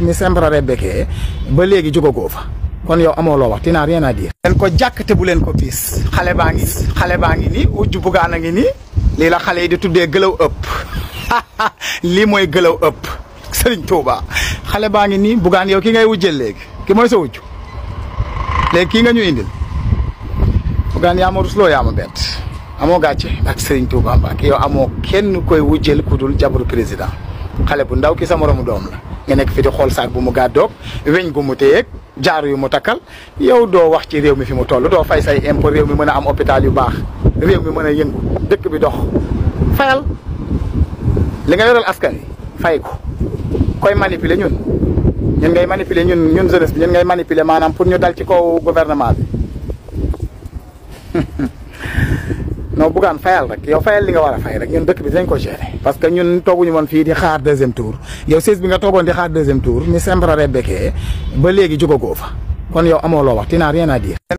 mi sembra rebeke ba léegi jógagoo fa kon yow amoo loo wax tinaa rien à dire. leen ko jàkk te bu leen ko piis xale baa ngi nii ujj bugaan a ngi nii lii la xale yi di tuddee gëlaw ëpp lii mooy gëlaw ëpp Sëriñ Tuuba xale baa ngi nii bugaan yow ki ngay wujjel léegi ki mooy sa wujj léegi kii nga ñu indil bugaan yaa ma rusloo yaa ma bett amoo gàcce ak Sëriñ Tuuba Mbàkke yow amoo kenn koy wujjel ku dul jabaru président xale bu ndaw ki sa moromu doom la nga nekk fi di xool saak bu mu gàddoog weñ gu mu téyeeg jaaru yu mu takkal yow doo wax ci réew mi fi mu toll doo fay say impôt réew mi mën a am hôpital yu baax réew mi mën a yëngu dëkk bi dox fayal li nga yoral askan wi fay ko koy manipuler ñun ngay manipuler ñun jeunesse bi ñun ngay manipuler maanaam pour ñu dal ci kaw gouvernement bi non buggaan fayal rek yow fayal li nga war a fay rek ñun dëkk bi dinañ ko gérer parce que ñun tooguñu woon fii di xaar deuxième tour yow siis bi nga toogoon di xaar deuxième tour mi sembra rebeke ba léegi jógagoo fa kon yow amoo loo wax tinaa rien à dire